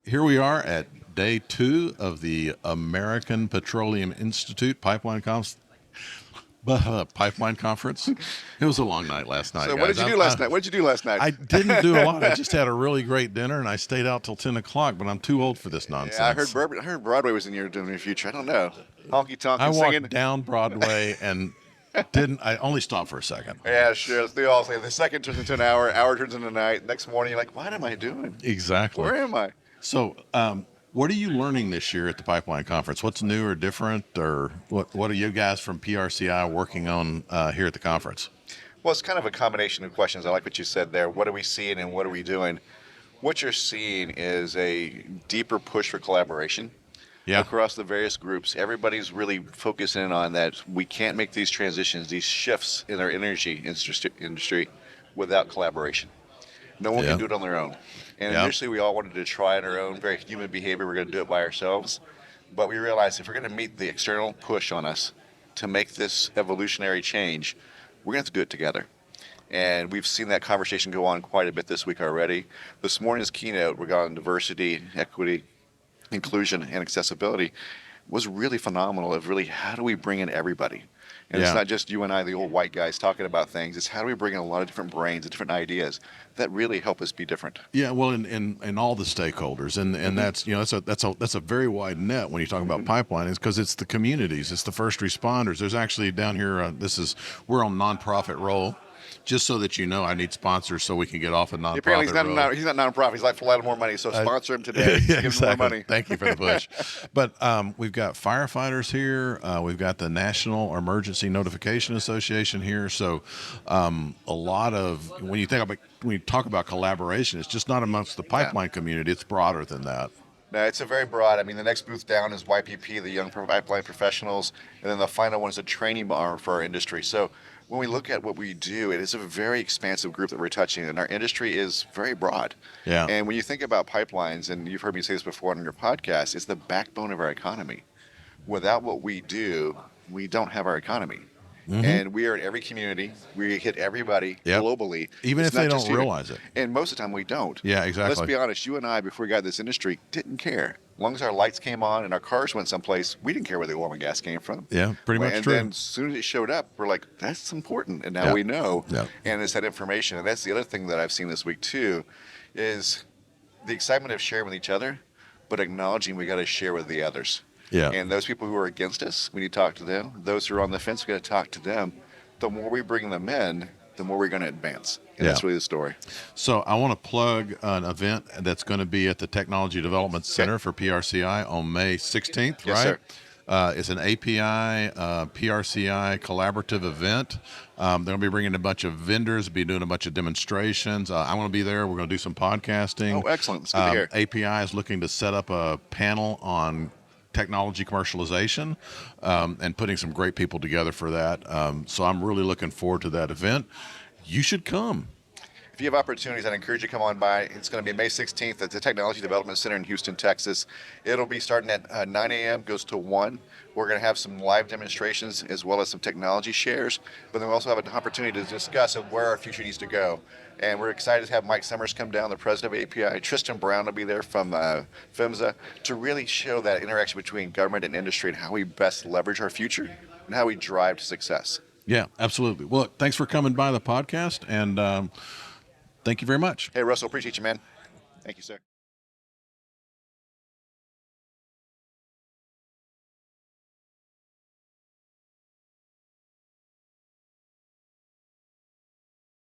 Here we are at day 2 of the American Petroleum Institute Pipeline Conference. It was a long night last night, So guys. what did you do last night? What did you do last night? I didn't do a lot. I just had a really great dinner, and I stayed out till 10 o'clock, but I'm too old for this nonsense. Yeah, I heard Broadway was in your future. I don't know. Honky tonk I and walked singing. down Broadway and I only stopped for a second. Yeah, sure. They all say the second turns into an hour turns into a night. Next morning, you're like, what am I doing? Exactly. Where am I? So, what are you learning this year at the Pipeline Conference? What's new or different, or what are you guys from PRCI working on here at the conference? Well, it's kind of a combination of questions. I like what you said there. What are we seeing and what are we doing? What you're seeing is a deeper push for collaboration. Yeah. Across the various groups. Everybody's really focusing on that we can't make these transitions, these shifts in our energy industry without collaboration. No one Yeah. can do it on their own. And Yeah. initially we all wanted to try on our own, very human behavior, we're going to do it by ourselves. But we realized if we're going to meet the external push on us to make this evolutionary change, we're going to have to do it together. And we've seen that conversation go on quite a bit this week already. This morning's keynote regarding diversity, equity, inclusion, and accessibility was really phenomenal of really how do we bring in everybody. And It's not just you and I, the old white guys, talking about things. It's how do we bring in a lot of different brains and different ideas that really help us be different. Yeah, well, and all the stakeholders, and that's that's a very wide net when you talk about pipelining, because it's the communities, it's the first responders. There's actually down here, we're on nonprofit roll. Just so that you know, I need sponsors so we can get off a nonprofit Apparently he's roll. he's not nonprofit. He's like for a lot more money. So sponsor him today. Yeah, Give him more money. Thank you for the push. But we've got firefighters here. We've got the National Emergency Notification Association here. So a lot of when you talk about collaboration, it's just not amongst the pipeline community. It's broader than that. No, it's a very broad. I mean, the next booth down is YPP, the Young Pipeline Professionals, and then the final one is a training bar for our industry. So when we look at what we do, it is a very expansive group that we're touching, and our industry is very broad. Yeah. And when you think about pipelines, and you've heard me say this before on your podcast, it's the backbone of our economy. Without what we do, we don't have our economy. And we are in every community. We hit everybody globally. Even It's if they not just don't here. realize it. And most of the time we don't. Yeah, exactly. Let's be honest. You and I, before we got in this industry, didn't care. As long as our lights came on and our cars went someplace, we didn't care where the oil and gas came from. Yeah, pretty much and true. then as soon as it showed up, we're like, that's important. And now we know. Yeah. And it's that information. And that's the other thing that I've seen this week too, is the excitement of sharing with each other, but acknowledging we got to share with the others. Yeah. And those people who are against us, we need to talk to them. Those who are on the fence, we got to talk to them. The more we bring them in, the more we're going to advance. And that's really the story. So I want to plug an event that's going to be at the Technology Development Center for PRCI on May 16th, Yes, right? sir. It's an API, PRCI collaborative event. They're going to be bringing a bunch of vendors, be doing a bunch of demonstrations. I'm going to be there. We're going to do some podcasting. Oh, excellent. It's good to hear. API is looking to set up a panel on technology commercialization and putting some great people together for that. So I'm really looking forward to that event. You should come. If you have opportunities, I'd encourage you to come on by. It's going to be May 16th at the Technology Development Center in Houston, Texas. It'll be starting at 9 a.m., goes to 1. We're going to have some live demonstrations as well as some technology shares, but then we also have an opportunity to discuss where our future needs to go. And we're excited to have Mike Summers come down, the president of API. Tristan Brown will be there from PHMSA to really show that interaction between government and industry and how we best leverage our future and how we drive to success. Yeah, absolutely. Well, look, thanks for coming by the podcast, and thank you very much. Hey, Russell, appreciate you, man. Thank you, sir.